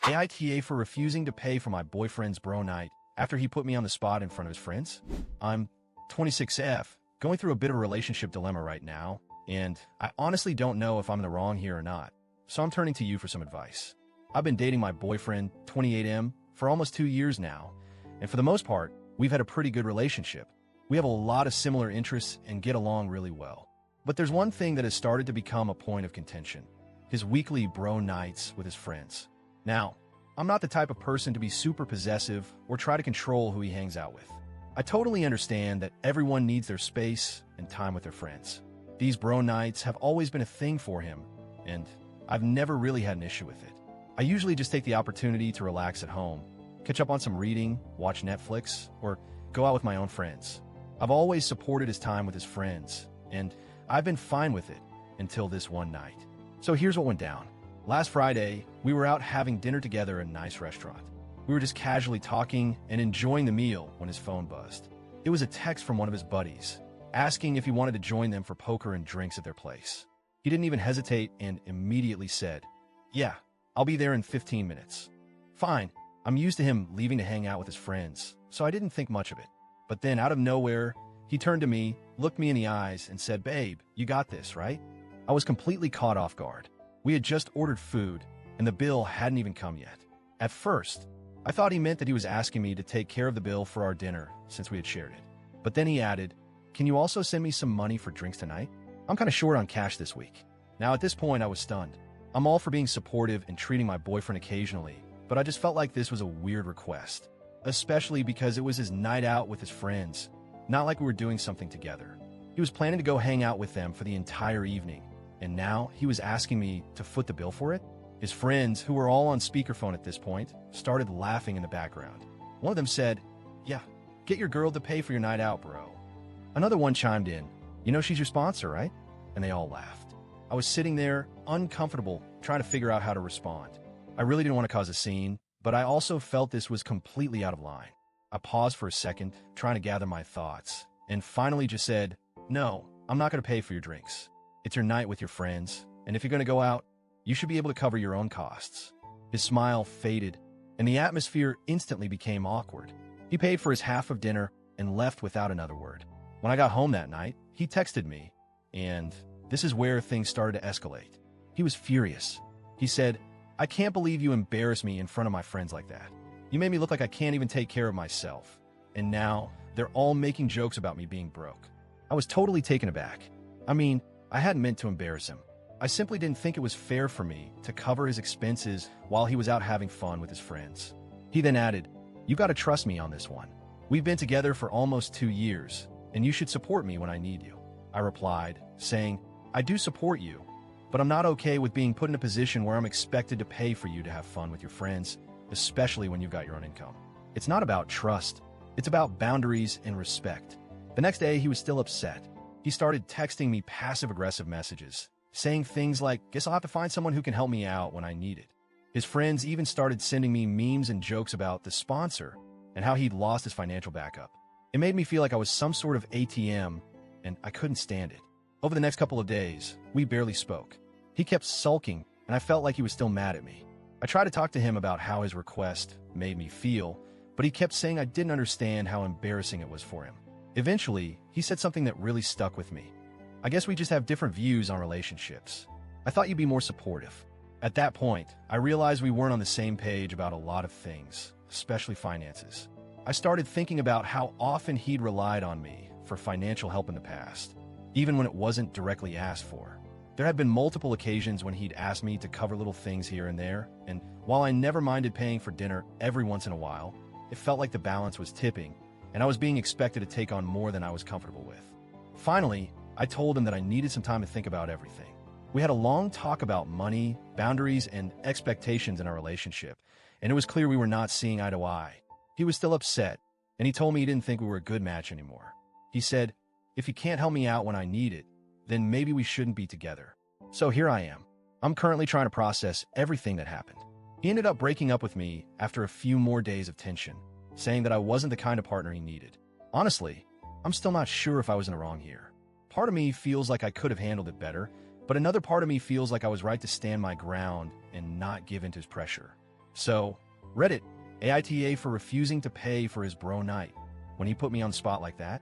AITA for refusing to pay for my boyfriend's bro night after he put me on the spot in front of his friends. I'm 26F, going through a bit of a relationship dilemma right now, and I honestly don't know if I'm in the wrong here or not, so I'm turning to you for some advice. I've been dating my boyfriend, 28M, for almost 2 years now, and for the most part, we've had a pretty good relationship. We have a lot of similar interests and get along really well. But there's one thing that has started to become a point of contention: his weekly bro nights with his friends. Now, I'm not the type of person to be super possessive or try to control who he hangs out with. I totally understand that everyone needs their space and time with their friends. These bro nights have always been a thing for him, and I've never really had an issue with it. I usually just take the opportunity to relax at home, catch up on some reading, watch Netflix, or go out with my own friends. I've always supported his time with his friends, and I've been fine with it until this one night. So here's what went down. Last Friday, we were out having dinner together at a nice restaurant. We were just casually talking and enjoying the meal when his phone buzzed. It was a text from one of his buddies, asking if he wanted to join them for poker and drinks at their place. He didn't even hesitate and immediately said, "Yeah, I'll be there in 15 minutes. Fine, I'm used to him leaving to hang out with his friends, so I didn't think much of it. But then, out of nowhere, he turned to me, looked me in the eyes, and said, "Babe, you got this, right?" I was completely caught off guard. We had just ordered food, and the bill hadn't even come yet. At first, I thought he meant that he was asking me to take care of the bill for our dinner, since we had shared it. But then he added, "Can you also send me some money for drinks tonight? I'm kind of short on cash this week." Now, at this point, I was stunned. I'm all for being supportive and treating my boyfriend occasionally, but I just felt like this was a weird request, especially because it was his night out with his friends, not like we were doing something together. He was planning to go hang out with them for the entire evening, and now he was asking me to foot the bill for it? His friends, who were all on speakerphone at this point, started laughing in the background. One of them said, "Yeah, get your girl to pay for your night out, bro." Another one chimed in, "You know she's your sponsor, right?" And they all laughed. I was sitting there, uncomfortable, trying to figure out how to respond. I really didn't want to cause a scene, but I also felt this was completely out of line. I paused for a second, trying to gather my thoughts, and finally just said, "No, I'm not going to pay for your drinks. It's your night with your friends, and if you're going to go out, you should be able to cover your own costs." His smile faded, and the atmosphere instantly became awkward. He paid for his half of dinner and left without another word. When I got home that night, he texted me, and this is where things started to escalate. He was furious. He said, "I can't believe you embarrassed me in front of my friends like that. You made me look like I can't even take care of myself. And now they're all making jokes about me being broke." I was totally taken aback. I mean, I hadn't meant to embarrass him. I simply didn't think it was fair for me to cover his expenses while he was out having fun with his friends. He then added, "You got to trust me on this one. We've been together for almost 2 years, and you should support me when I need you." I replied, saying, "I do support you, but I'm not okay with being put in a position where I'm expected to pay for you to have fun with your friends, especially when you've got your own income. It's not about trust. It's about boundaries and respect." The next day, he was still upset. He started texting me passive-aggressive messages, saying things like, "Guess I'll have to find someone who can help me out when I need it." His friends even started sending me memes and jokes about the sponsor and how he'd lost his financial backup. It made me feel like I was some sort of ATM, and I couldn't stand it. Over the next couple of days, we barely spoke. He kept sulking, and I felt like he was still mad at me. I tried to talk to him about how his request made me feel, but he kept saying I didn't understand how embarrassing it was for him. Eventually, he said something that really stuck with me. "I guess we just have different views on relationships. I thought you'd be more supportive." At that point, I realized we weren't on the same page about a lot of things, especially finances. I started thinking about how often he'd relied on me for financial help in the past, even when it wasn't directly asked for. There had been multiple occasions when he'd asked me to cover little things here and there, and while I never minded paying for dinner every once in a while, it felt like the balance was tipping, and I was being expected to take on more than I was comfortable with. Finally, I told him that I needed some time to think about everything. We had a long talk about money, boundaries, and expectations in our relationship, and it was clear we were not seeing eye to eye. He was still upset, and he told me he didn't think we were a good match anymore. He said, "If you can't help me out when I need it, then maybe we shouldn't be together." So here I am. I'm currently trying to process everything that happened. He ended up breaking up with me after a few more days of tension, saying that I wasn't the kind of partner he needed. Honestly, I'm still not sure if I was in the wrong here. Part of me feels like I could have handled it better, but another part of me feels like I was right to stand my ground and not give in to his pressure. So, Reddit, AITA for refusing to pay for his bro night when he put me on the spot like that.